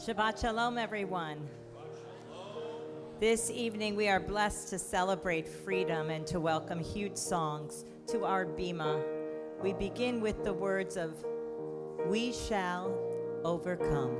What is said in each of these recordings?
Shabbat Shalom, everyone. This evening we are blessed to celebrate freedom and to welcome Hued Songs to our Bima. We begin with the words of "We shall overcome."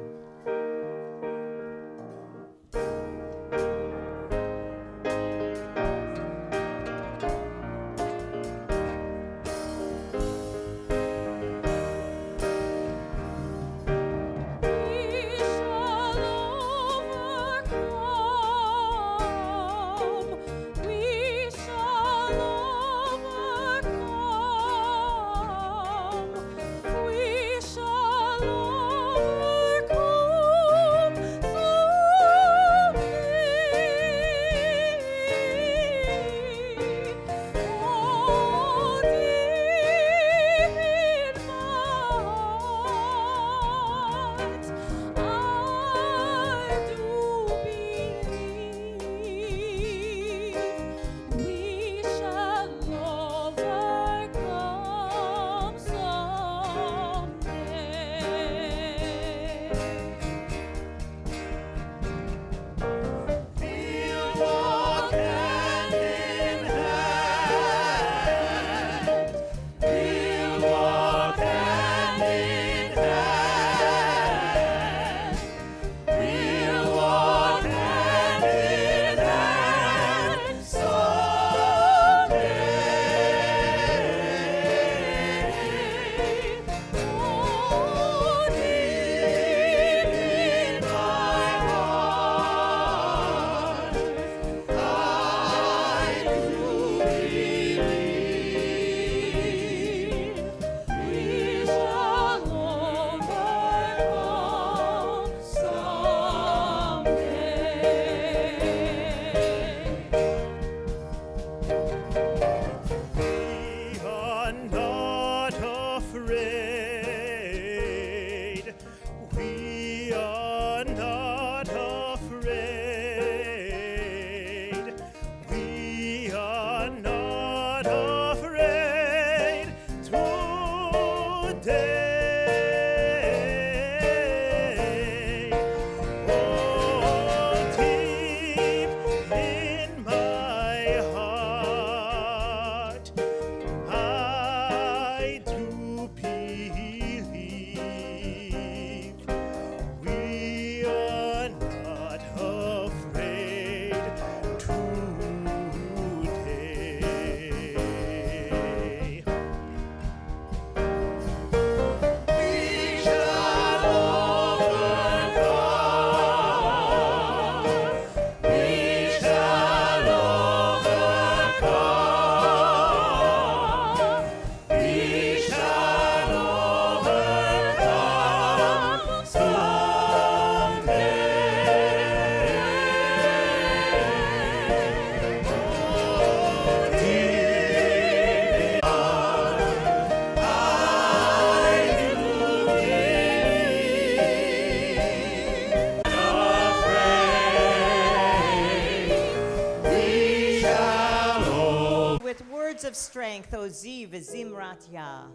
Of strength, Oziv Zimrat Yah.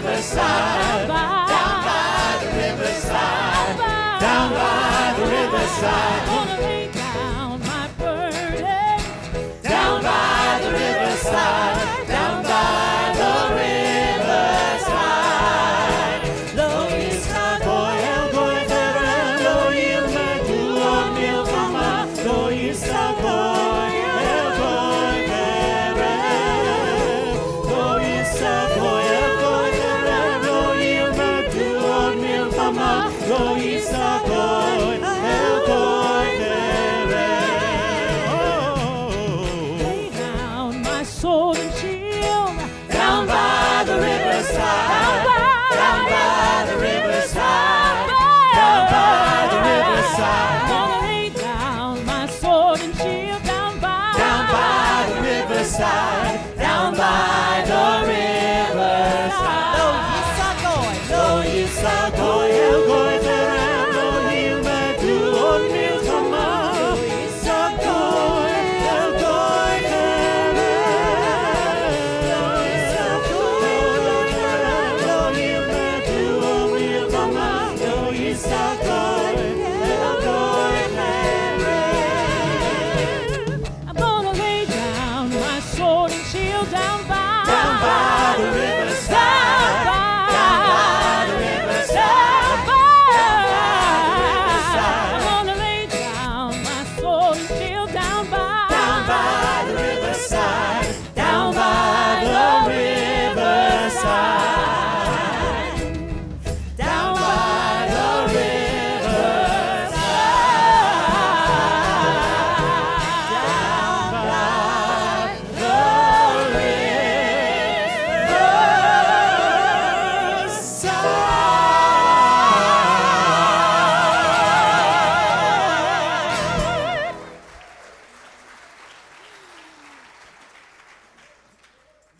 riverside, down by the riverside, down by the riverside. Gonna lay down my burden, down by the riverside, down by the riverside. Love milchama, lo yisa goy el goy terech. Lay down my sword and shield. Down by the riverside, down by the riverside, down by the riverside, Gonna lay down my sword and shield down by the riverside, down by the riverside. Lo yisa goy el goy terech, lo yilmedu od milchama, lo yisa goy el goy terech, lo yisa goy el terech, lo yilmedu od milchama, lo yisa goy el goy terech. I'm gonna lay down my sword and shield down by Down by the riverside, down by the riverside, I'm gonna lay down my sword and shield down by the riverside, down by the riverside, down by the riverside,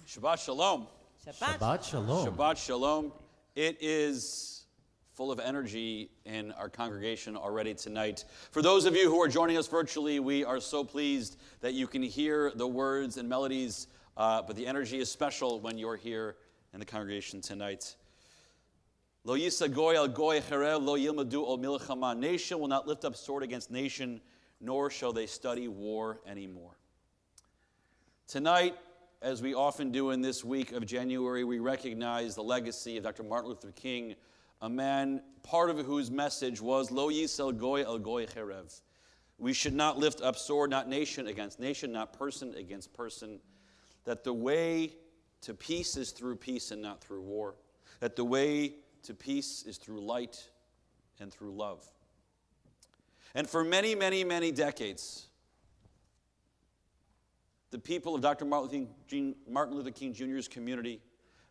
Shabbat Shalom. Shabbat Shalom. Shabbat Shalom. It is full of energy in our congregation already tonight. For those of you who are joining us virtually, we are so pleased that you can hear the words and melodies, but the energy is special when you're here in the congregation tonight. Lo yisa goy al goy cherev, lo yilmadu ol milchama. Nation will not lift up sword against nation, nor shall they study war anymore. Tonight, as we often do in this week of January, we recognize the legacy of Dr. Martin Luther King, a man, part of whose message was, Lo yisel goy el goy cherev. We should not lift up sword, not nation against nation, not person against person. That the way to peace is through peace and not through war. That the way to peace is through light and through love. And for many, many, many decades, the people of Dr. Martin Luther King Jr.'s community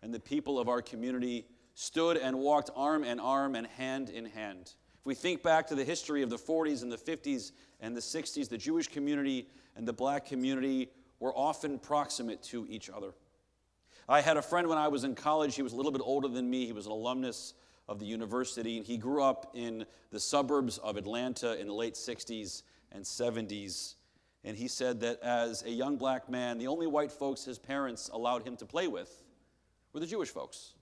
and the people of our community stood and walked arm in arm and hand in hand. If we think back to the history of the 40s and the 50s and the 60s, the Jewish community and the black community were often proximate to each other. I had a friend when I was in college. He was a little bit older than me. He was an alumnus of the university, and he grew up in the suburbs of Atlanta in the late 60s and 70s. And he said that as a young black man, the only white folks his parents allowed him to play with were the Jewish folks.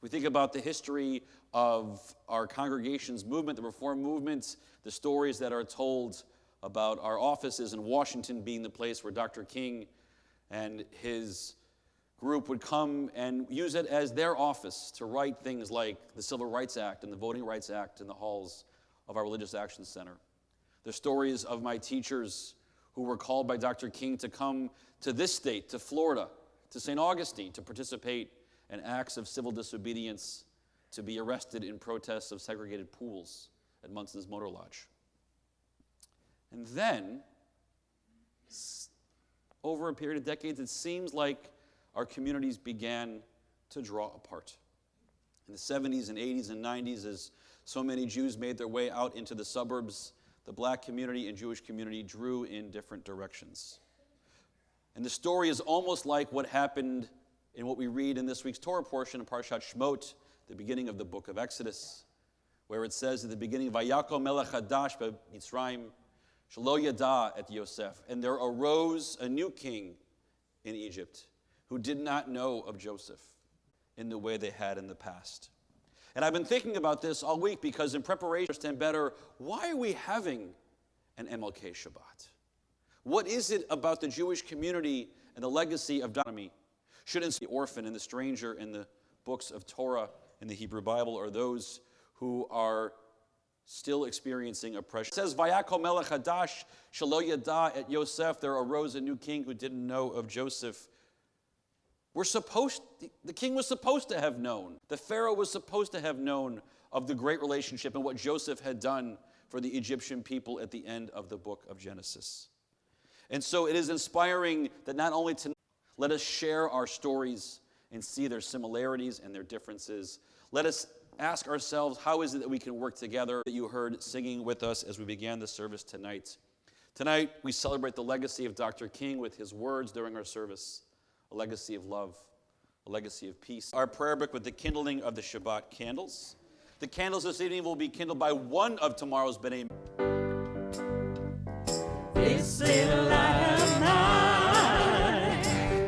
We think about the history of our congregation's movement, the Reform movement, the stories that are told about our offices in Washington being the place where Dr. King and his group would come and use it as their office to write things like the Civil Rights Act and the Voting Rights Act in the halls of our Religious Action Center. The stories of my teachers who were called by Dr. King to come to this state, to Florida, to St. Augustine, to participate in acts of civil disobedience, to be arrested in protests of segregated pools at Munson's Motor Lodge. And then, over a period of decades, it seems like our communities began to draw apart. In the 70s and 80s and 90s, as so many Jews made their way out into the suburbs, the black community and Jewish community drew in different directions. And the story is almost like what happened in what we read in this week's Torah portion of Parshat Shemot, the beginning of the book of Exodus, where it says at the beginning, Vayako melech hadash b'Mitzrayim, shelo yada et Yosef. And there arose a new king in Egypt who did not know of Joseph in the way they had in the past. And I've been thinking about this all week because in preparation to understand better, why are we having an MLK Shabbat? What is it about the Jewish community and the legacy of autonomy? Shouldn't the orphan and the stranger in the books of Torah in the Hebrew Bible or those who are still experiencing oppression? It says, Vayako melech hadash shelo yada et Yosef. There arose a new king who didn't know of Joseph. The king was supposed to have known. The Pharaoh was supposed to have known of the great relationship and what Joseph had done for the Egyptian people at the end of the book of Genesis. And so it is inspiring that not only to let us share our stories and see their similarities and their differences. Let us ask ourselves, how is it that we can work together? That you heard singing with us as we began the service tonight. Tonight, we celebrate the legacy of Dr. King with his words during our service, a legacy of love, a legacy of peace. Our prayer book with the kindling of the Shabbat candles. The candles this evening will be kindled by one of tomorrow's B'nai. This little light of mine,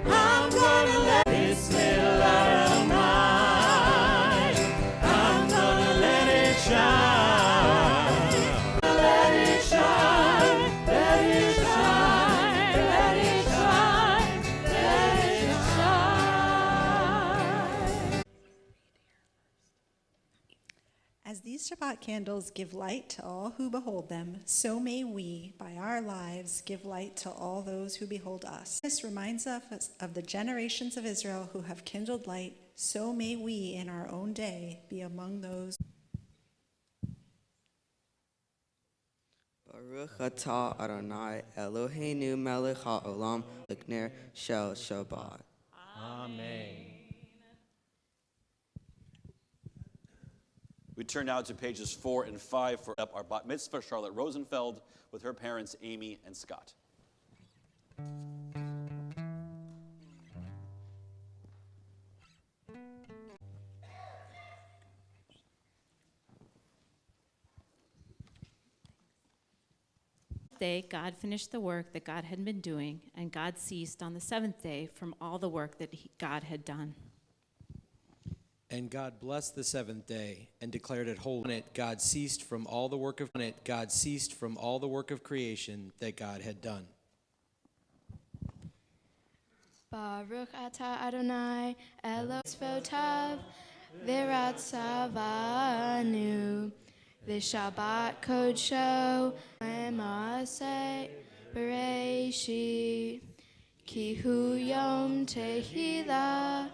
I'm gonna let this little light of mine, I'm gonna let it shine. Let it shine, let it shine, let it shine, let it shine. As these Shabbat candles give light to all who behold them, so may we, by our lives, give light to all those who behold us. This reminds us of the generations of Israel who have kindled light, so may we in our own day be among those. Baruch atah Adonai Eloheinu melech haolam l'kner shel Shabbat. Amen. We turn now to pages 4 and 5 for our bat mitzvah, Charlotte Rosenfeld, with her parents, Amy and Scott. Day, God finished the work that God had been doing, and God ceased on the seventh day from all the work that God had done. And God blessed the seventh day and declared it holy. On it, God ceased from all the work of creation that God had done. Baruch atah Adonai Eloheinu v'ratzavanu v'shabbat kodsho emaseh bereishit ki hu yom tehillah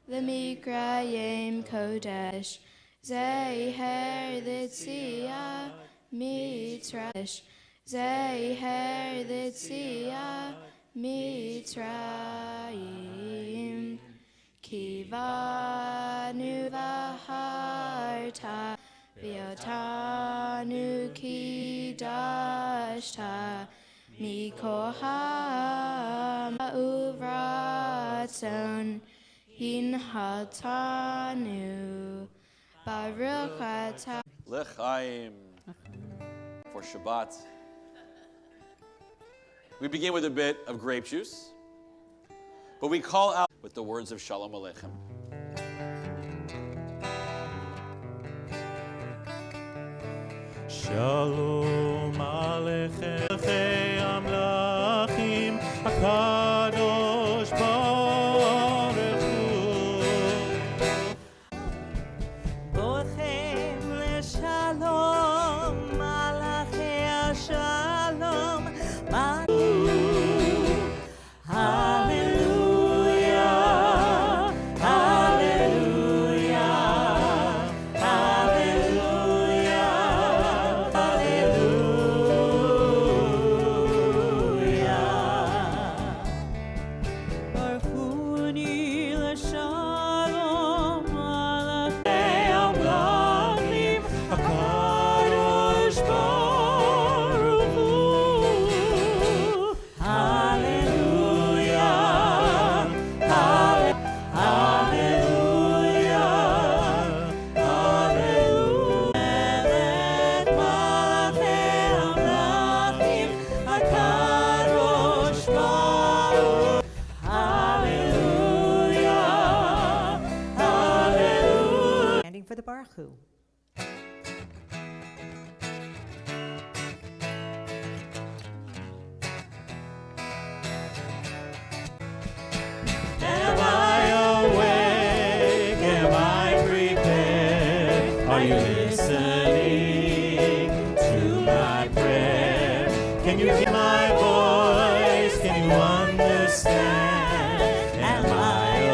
L'mikrayim kodesh, zeher l'tziyah mitrash, zeher l'tziyah mitrayim, kivanu v'harta, v'yotanu kidashta, mikoham uvratzon, Hinhatanu Baruch atah L'chaim for Shabbat. We begin with a bit of grape juice, but we call out with the words of Shalom Aleichem. Shalom Aleichem Amlachim HaKadosh Baruch Hu Bochem leshalom, malachei shalom, Hallelujah, hallelujah, hallelujah, hallelujah. Barchuni leshalom, malachei amlachim, HaKadosh Baruch Hu. Hallelujah, hallelujah, hallelujah. Melech malachei amlachim, HaKadosh Baruch. Hallelujah, hallelujah. Standing for the Baruch Hu. Am I awake? Am I prepared? Are you listening to my prayer? Can you hear my voice? Can you understand? Am I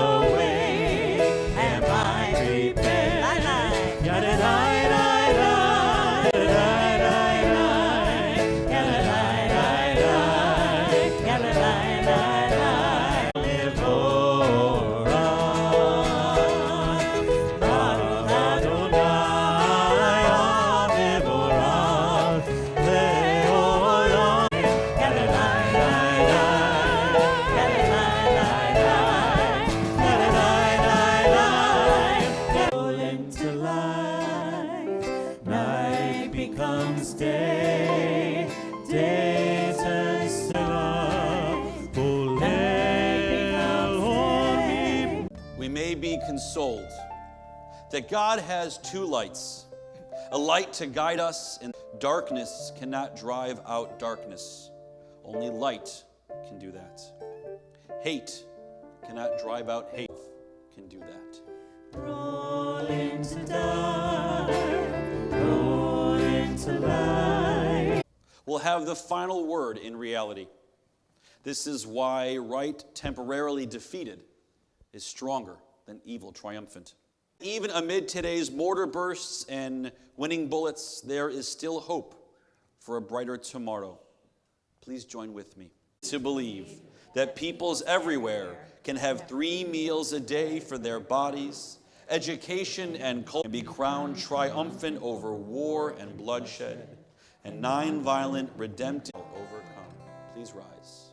comes day, day turns to night. We may be consoled that God has two lights, a light to guide us, and darkness cannot drive out darkness. Only light can do that. Hate cannot drive out hate, can do that. Roll into dark, roll into light. Will have the final word in reality. This is why right temporarily defeated is stronger than evil triumphant. Even amid today's mortar bursts and winning bullets, there is still hope for a brighter tomorrow. Please join with me to believe that peoples everywhere can have 3 meals a day for their bodies, education and culture, and be crowned triumphant over war and bloodshed, and non-violent redemptive overcome. Please rise.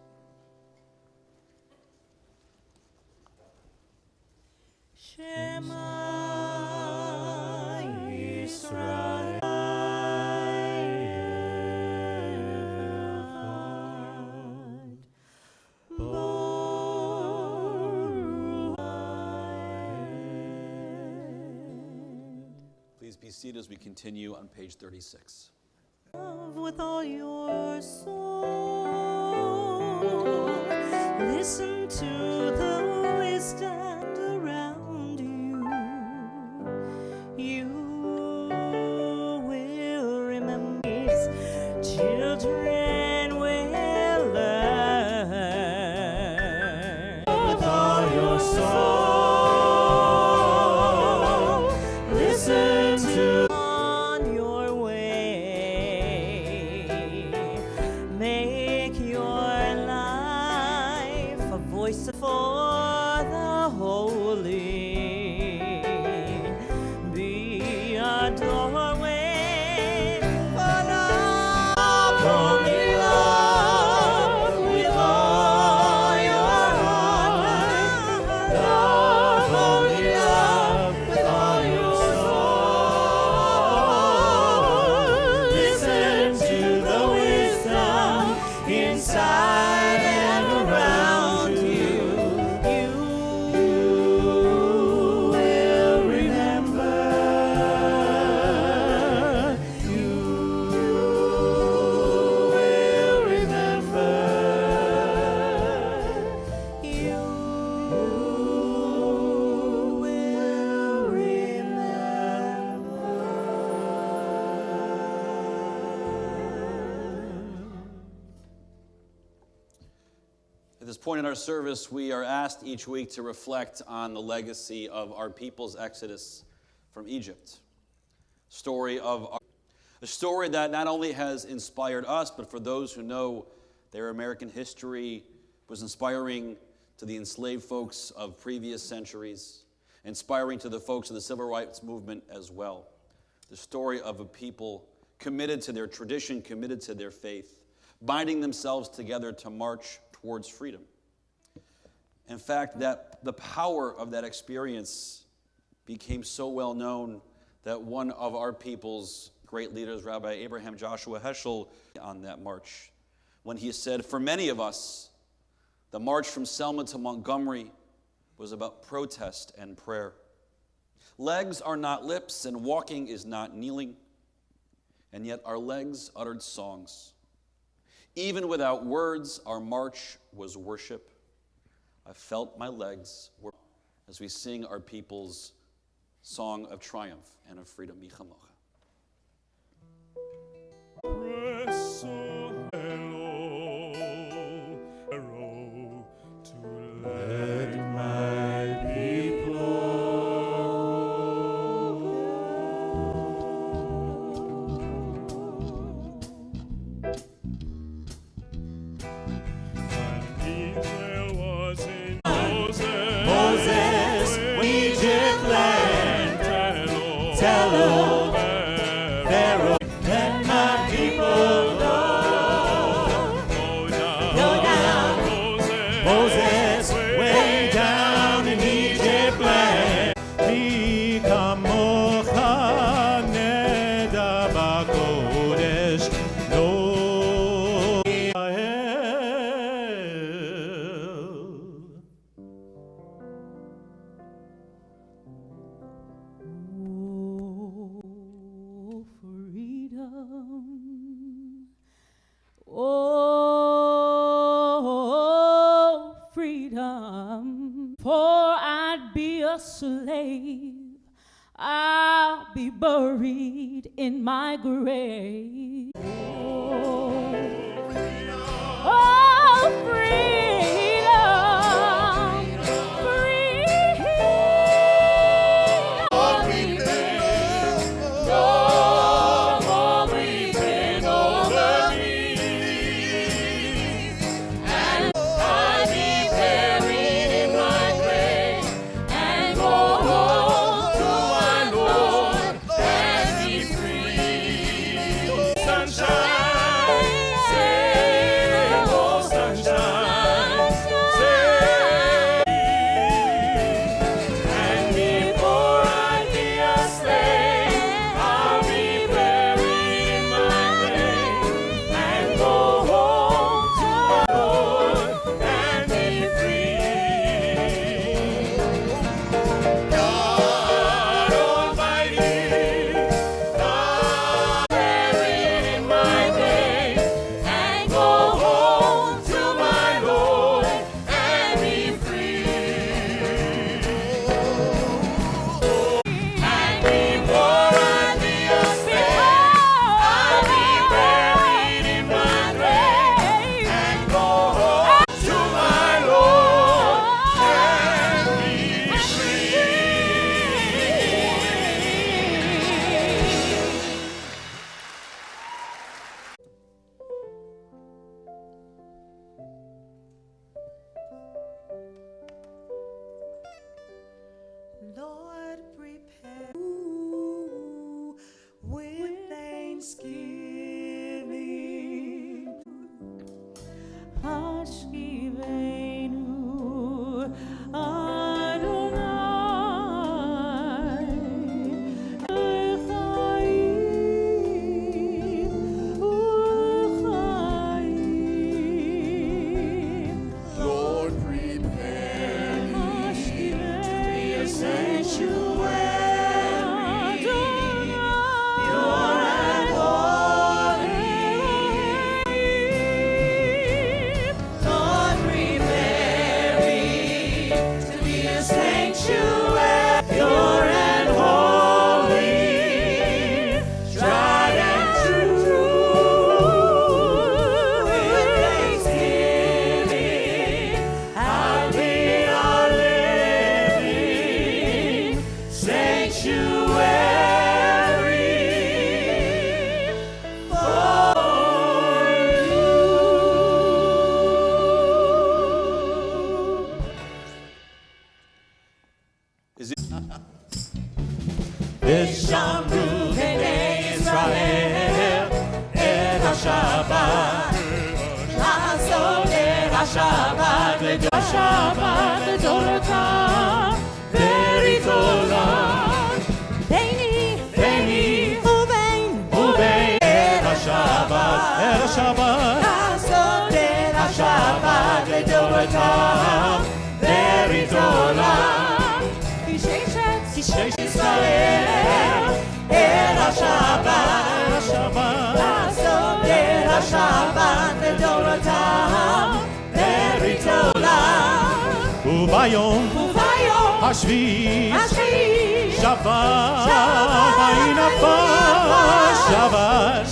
Shema Yisrael. Please be seated as we continue on page 36. With all your soul, listen to the wisdom around you. You will remember these children will learn. With all your soul, listen to on your way. Make your life a voice for the holy. Be a doorway for love, only love with all your heart. Love, only love with all your soul. Listen to the wisdom inside and around you. You will remember. You will remember. You will remember. At this point in our service, we are asked each week to reflect on the legacy of our people's exodus from Egypt. A story that not only has inspired us, but for those who know their American history, was inspiring to the enslaved folks of previous centuries, inspiring to the folks of the civil rights movement as well. The story of a people committed to their tradition, committed to their faith, binding themselves together to march towards freedom. In fact, that the power of that experience became so well known that one of our people's great leaders, Rabbi Abraham Joshua Heschel, on that march, when he said, for many of us, the march from Selma to Montgomery was about protest and prayer. Legs are not lips, and walking is not kneeling, and yet our legs uttered songs. Even without words, our march was worship. I felt my legs work as we sing our people's song of triumph and of freedom. Michamocha. Let my Moses, Egypt land, tell slave. I'll be buried in my grave. Oh, freedom, freedom. Lord, weeping, no more weeping over me. And I'll be buried in my grave and go home to my Lord and be free. Sunshine, say, oh sunshine, say. And before I be a slave, I'll be buried in my grave and go home to my Lord and be free. God Almighty, God buried in my grave and go home to my Lord and be free. And before I be a slave, I'll be buried in my grave and go home to my Lord and be free. Lord, prepare with thanksgiving. Hashkivenu Adonai Echaim Uchaim. Lord, prepare me to be a sanctuary, pure and holy. Lord, prepare me to be a sanctuary, pure and holy, tried and true. With thanksgiving, I'll be a living sanctuary for you. Is it? ושמרו בני ישראל את השבת, לעשות את השבת לדורותם, ברית עולם. ביני ובין את השבת, לעשות את השבת לדורותם, ברית עולם. כששת ישראל אל השבת, לעשות את השבת לדורותם, ברית עולם. וביום השביעי שבת, ויהי נפל שבת,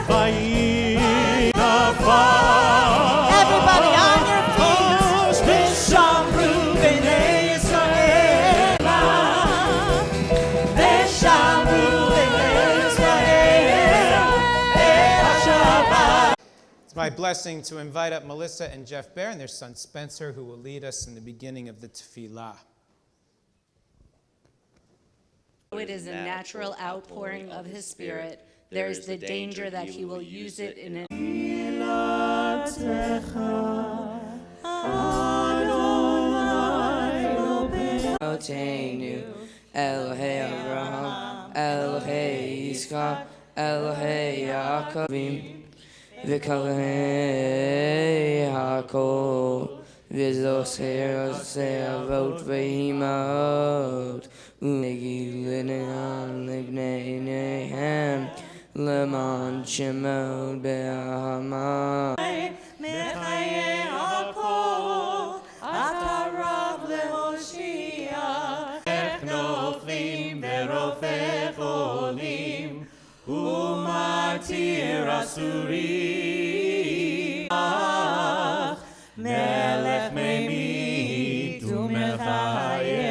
ויהי נפל. Everybody on your feet. ושמרו בני ישראל, ושמרו בני ישראל את השבת. It's my blessing to invite up Melissa and Jeff Bear and their son Spencer, who will lead us in the beginning of the tefillah. It is a natural outpouring of His Spirit. There is the danger that He will use it in an Eloheinu, Elohei Abraham, Elohei Yitzchak, Elohei Yaakovim, v'kalei hakol, v'zoser avot v'imot, u'negilin libnei nehem, leman shemot be'ahamah. מחיי הכל, אתה רב להושיע, Hashem Umatir Asuri Melech Memit Umechaye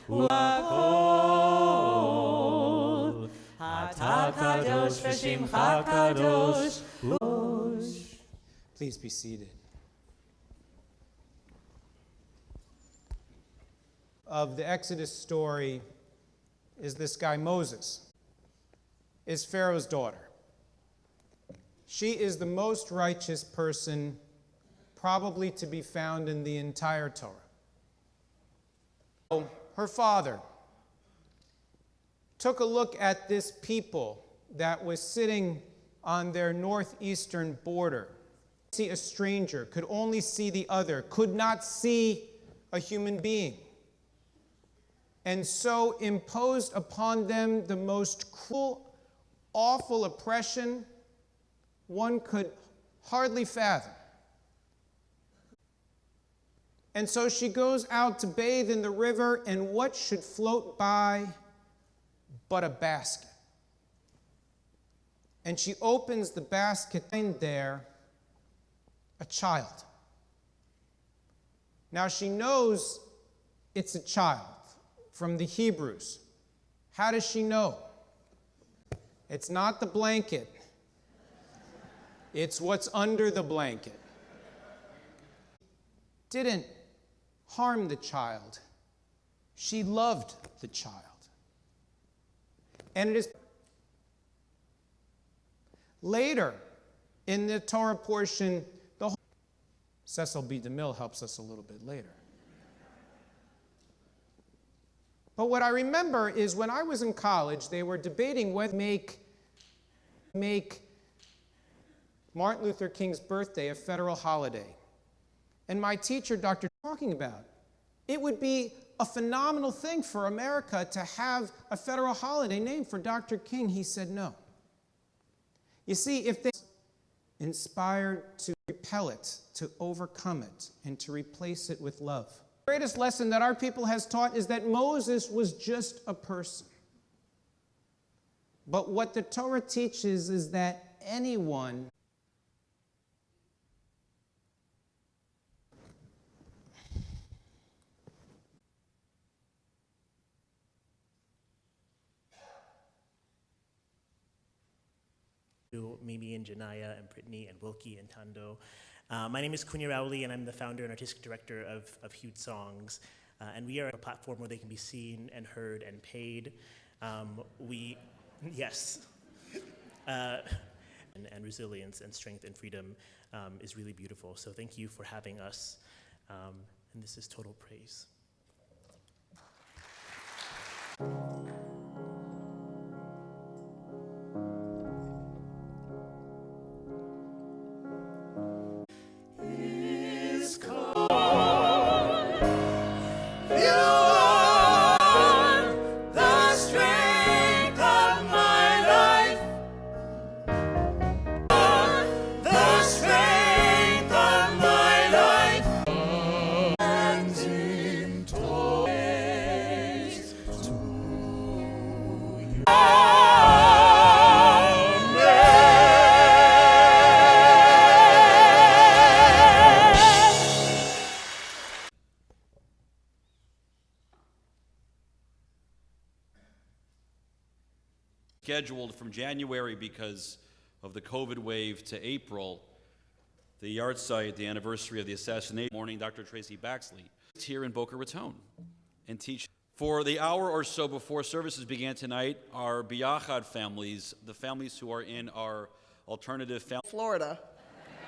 U'akol Ata Kadosh V'Shimcha Kadosh. Please be seated. Of the Exodus story is this guy Moses, is Pharaoh's daughter. She is the most righteous person probably to be found in the entire Torah. Her father took a look at this people that was sitting on their northeastern border. See a stranger, could only see the other, could not see a human being, and so imposed upon them the most cruel, awful oppression one could hardly fathom. And so she goes out to bathe in the river, and what should float by but a basket? And she opens the basket, and there, a child. Now she knows it's a child from the Hebrews. How does she know? It's not the blanket. It's what's under the blanket. Didn't harm the child. She loved the child. And it is later in the Torah portion, Cecil B. DeMille helps us a little bit later. But what I remember is when I was in college, they were debating whether to make Martin Luther King's birthday a federal holiday. And my teacher, Dr. talking about, it would be a phenomenal thing for America to have a federal holiday named for Dr. King. He said no. You see, if they inspired to repel it, to overcome it, and to replace it with love. The greatest lesson that our people has taught is that Moses was just a person. But what the Torah teaches is that anyone Mimi and Janaya and Brittany and Wilkie and Tando. My name is Kunya Rowley, and I'm the founder and artistic director of Hued Songs. And we are a platform where they can be seen and heard and paid. Yes. And resilience and strength and freedom is really beautiful. So thank you for having us. And this is Total Praise. Scheduled from January because of the COVID wave to April, the yard site, the anniversary of the assassination morning, Dr. Traci Baxley, here in Boca Raton and teach. For the hour or so before services began tonight, our Biyachad families, the families who are in our alternative family. Florida.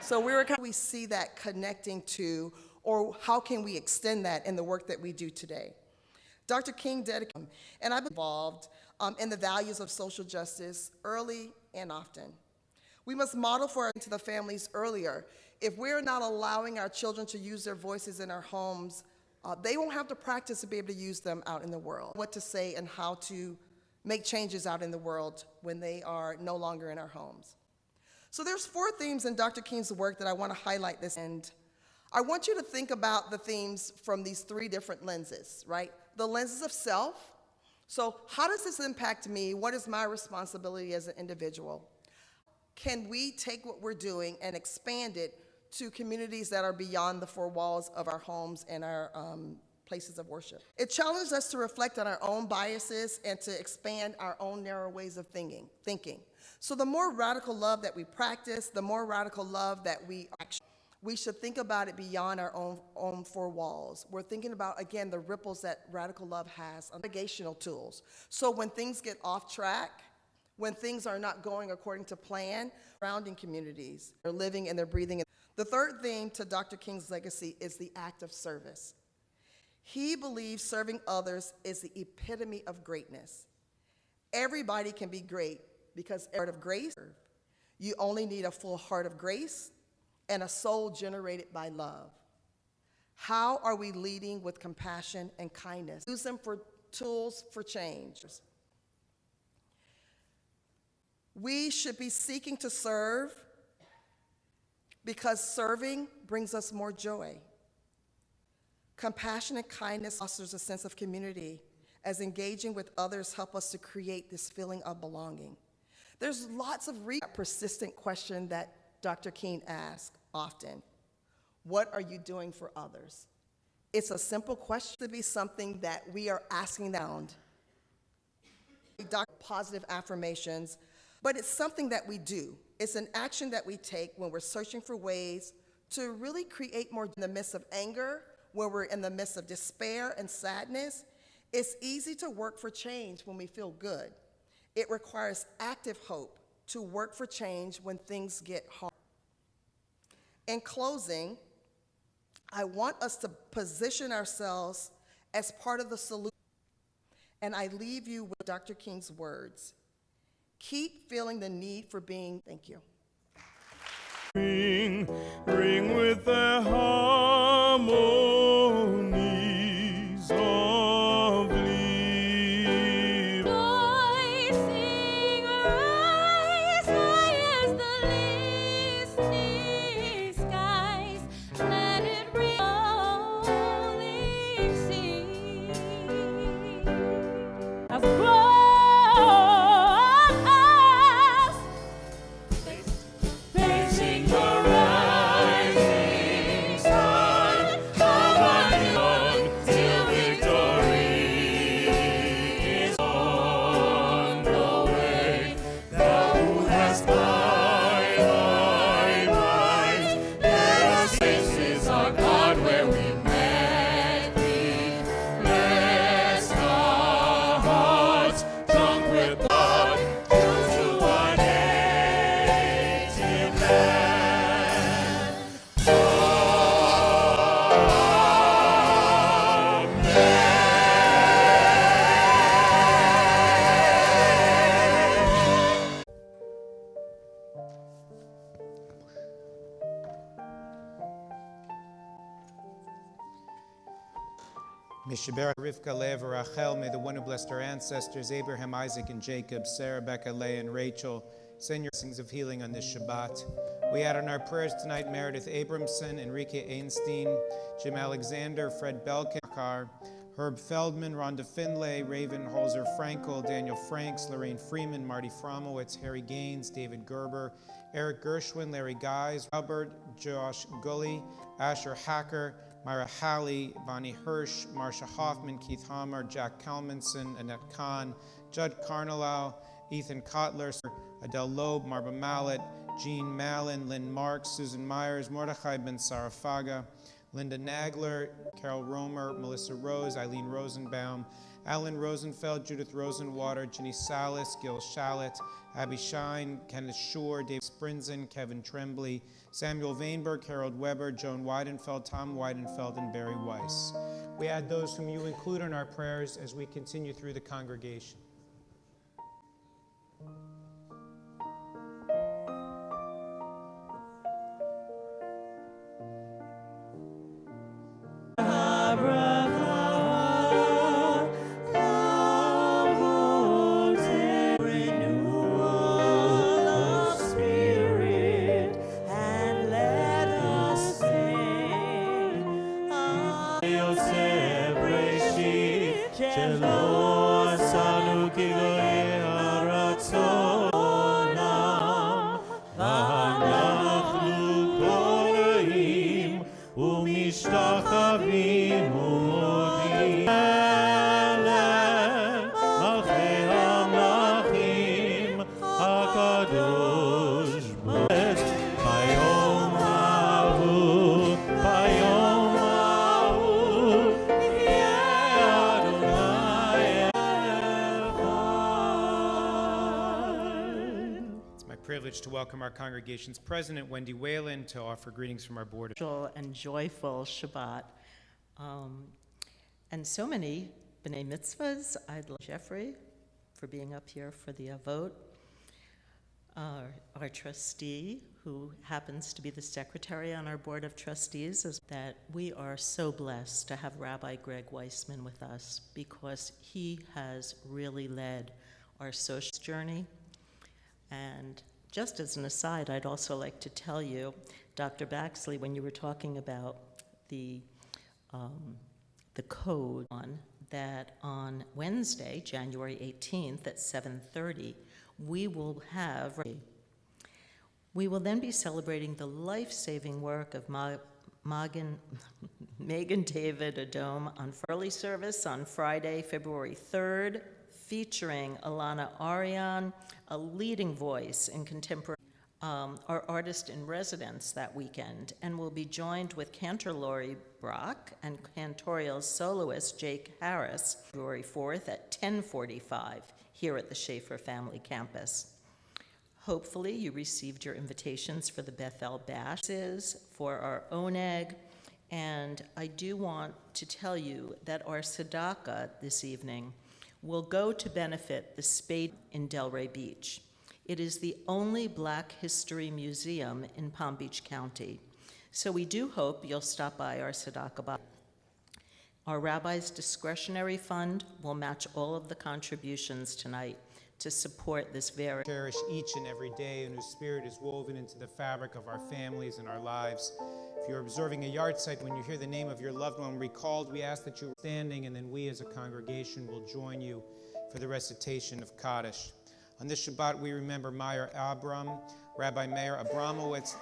So we see that connecting to, or how can we extend that in the work that we do today? Dr. King dedicated, and I've been involved in the values of social justice early and often. We must model to the families earlier. If we're not allowing our children to use their voices in our homes, they won't have to practice to be able to use them out in the world. What to say and how to make changes out in the world when they are no longer in our homes. So there's 4 themes in Dr. King's work that I want to highlight this. And I want you to think about the themes from these 3 different lenses, right? The lenses of self, So how does this impact me? What is my responsibility as an individual? Can we take what we're doing and expand it to communities that are beyond the four walls of our homes and our places of worship? It challenges us to reflect on our own biases and to expand our own narrow ways of thinking. So the more radical love that we practice, the more radical love that we should think about it beyond our own four walls. We're thinking about, again, the ripples that radical love has on navigational tools. So when things get off track, when things are not going according to plan, surrounding communities are living and they're breathing. The third theme to Dr. King's legacy is the act of service. He believes serving others is the epitome of greatness. Everybody can be great because heart of grace, you only need a full heart of grace and a soul generated by love. How are we leading with compassion and kindness? Use them for tools for change. We should be seeking to serve because serving brings us more joy. Compassion and kindness fosters a sense of community as engaging with others help us to create this feeling of belonging. There's lots of persistent question that Dr. King asks often. What are you doing for others? It's a simple question to be something that we are asking around. Positive affirmations, but it's something that we do. It's an action that we take when we're searching for ways to really create more in the midst of anger, when we're in the midst of despair and sadness. It's easy to work for change when we feel good. It requires active hope to work for change when things get hard. In closing, I want us to position ourselves as part of the solution. And I leave you with Dr. King's words. Keep feeling the need for being. Thank you. Ring with the harmonies of leaf. Voicing rise high as the listening skies. Let it ring rolling sea. As facing the rising sun of our dawn till victory is on the way. Thou who hast died, let us faces our God where we met thee. Bless our hearts drunk with blood, true to our native land. Mishaber Rivka Lev Rachel, may the one who blessed our ancestors, Abraham, Isaac, and Jacob, Sarah, Becca, Leah, and Rachel, send your blessings of healing on this Shabbat. We add on our prayers tonight Meredith Abramson, Enrique Einstein, Jim Alexander, Fred Belkar, Herb Feldman, Rhonda Finlay, Raven Holzer Frankel, Daniel Franks, Lorraine Freeman, Marty Fromowitz, Harry Gaines, David Gerber, Eric Gershwin, Larry Guys, Robert, Josh Gully, Asher Hacker, Myra Halley, Bonnie Hirsch, Marsha Hoffman, Keith Hammer, Jack Kalmanson, Annette Kahn, Judd Carnelau, Ethan Kotler, Adele Loeb, Marba Mallet, Jean Mallon, Lynn Marks, Susan Myers, Mordechai Ben Sarafaga, Linda Nagler, Carol Romer, Melissa Rose, Eileen Rosenbaum, Alan Rosenfeld, Judith Rosenwater, Ginny Salas, Gil Shallett, Abby Shine, Kenneth Shore, Dave Sprinzen, Kevin Tremblay, Samuel Vainberg, Harold Weber, Joan Weidenfeld, Tom Weidenfeld, and Barry Weiss. We add those whom you include in our prayers as we continue through the congregation. Shalom. Kadosh Baruch Bayom Ahu Bayom Ahu Yeh Adonai Echad. It's my privilege to welcome our congregation's president, Wendy Whalen, to offer greetings from our board. And joyful Shabbat. And so many B'nai Mitzvahs. I'd like Jeffrey for being up here for the vote. Our trustee, who happens to be the secretary on our board of trustees, is that we are so blessed to have Rabbi Greg Weissman with us because he has really led our social journey. And just as an aside, I'd also like to tell you, Dr. Baxley, when you were talking about the code, that on Wednesday, January 18th at 7:30, we will then be celebrating the life-saving work of Megan David Adom on early service on Friday, February 3rd, featuring Alana Arian, a leading voice in contemporary, our artist in residence that weekend, and will be joined with cantor Lori Brock and cantorial soloist Jake Harris, February 4th at 10:45 here at the Schaefer Family Campus. Hopefully you received your invitations for the Bethel Bashes, for our Oneg, and I do want to tell you that our tzedakah this evening will go to benefit the Spade in Delray Beach. It is the only Black History Museum in Palm Beach County. So we do hope you'll stop by our tzedakah. Our rabbi's discretionary fund will match all of the contributions tonight to support this very cherish each and every day, and whose spirit is woven into the fabric of our families and our lives. If you're observing a yard site, when you hear the name of your loved one recalled, we ask that you're standing, and then we as a congregation will join you for the recitation of Kaddish. On this Shabbat, we remember Meir Abram, Rabbi Meir Abramowitz,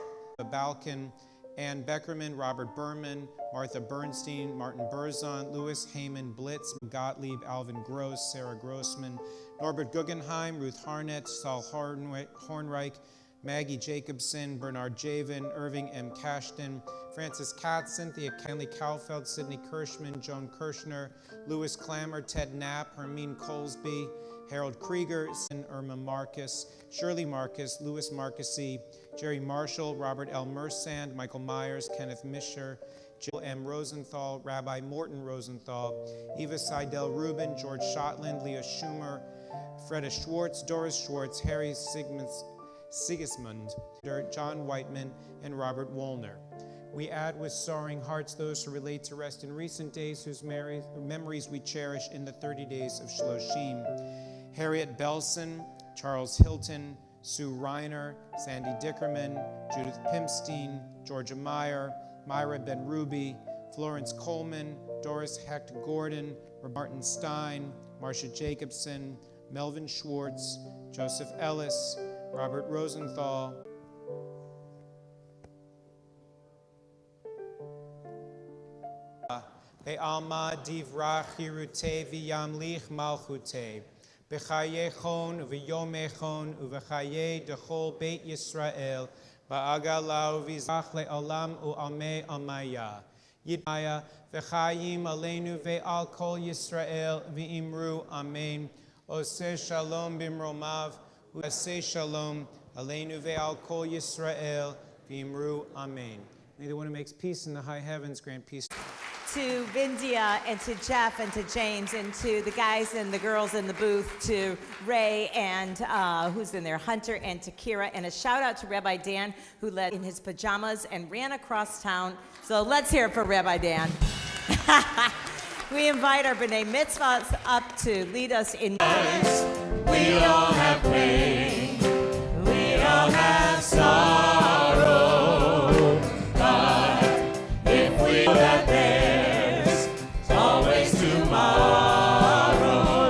Balkan, Ann Beckerman, Robert Berman, Martha Bernstein, Martin Berzon, Louis Heyman Blitz, Gottlieb, Alvin Gross, Sarah Grossman, Norbert Guggenheim, Ruth Harnett, Saul Hornreich, Maggie Jacobson, Bernard Javin, Irving M. Cashton, Francis Katz, Cynthia Kenley Kaufeld, Sidney Kirschman, Joan Kirshner, Louis Clammer, Ted Knapp, Hermine Colesby, Harold Krieger, Irma Marcus, Shirley Marcus, Louis Marcusy, Jerry Marshall, Robert L. Mersand, Michael Myers, Kenneth Misher, Jill M. Rosenthal, Rabbi Morton Rosenthal, Eva Seidel Rubin, George Shotland, Leah Schumer, Freda Schwartz, Doris Schwartz, Harry Sigismund, John Whiteman, and Robert Woolner. We add with sorrowing hearts those who relate to rest in recent days, whose memories we cherish in the 30 days of Shloshim. Harriet Belson, Charles Hilton, Sue Reiner, Sandy Dickerman, Judith Pimstein, Georgia Meyer, Myra Ben Ruby, Florence Coleman, Doris Hecht Gordon, Martin Stein, Marcia Jacobson, Melvin Schwartz, Joseph Ellis, Robert Rosenthal, Be'alma divrach hirute v'yamlich malchute, B'chaye chon u'v'yome u'v'chaye dechol Beit Yisrael, ba'agalau v'zach le'olam u'amei amaya. Yidmaya v'chayim aleinu ve'al kol Yisrael v'imru amen. Oseh shalom b'mromav u'aseh shalom aleinu ve'al kol Yisrael v'imru amen. May the one who makes peace in the high heavens grant peace. To Vindia and to Jeff and to James and to the guys and the girls in the booth, to Ray and who's in there, Hunter, and to Kira, and a shout out to Rabbi Dan, who led in his pajamas and ran across town. So let's hear it for Rabbi Dan. We invite our B'nai Mitzvahs up to lead us in. We all have pain, we all have sorrow, but if we know that there's always tomorrow,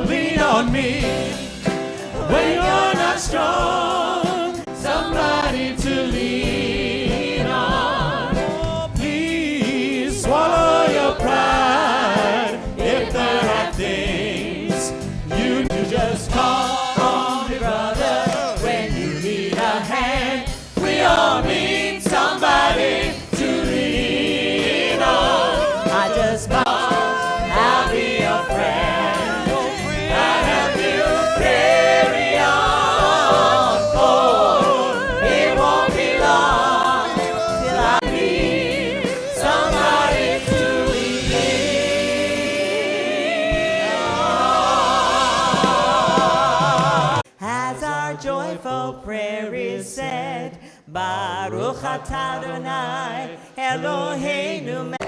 lean on me when you're not strong, somebody to lean on. Please swallow your pride if there are things you just call on me, brother. prayer is said. Baruch atah Adonai Eloheinu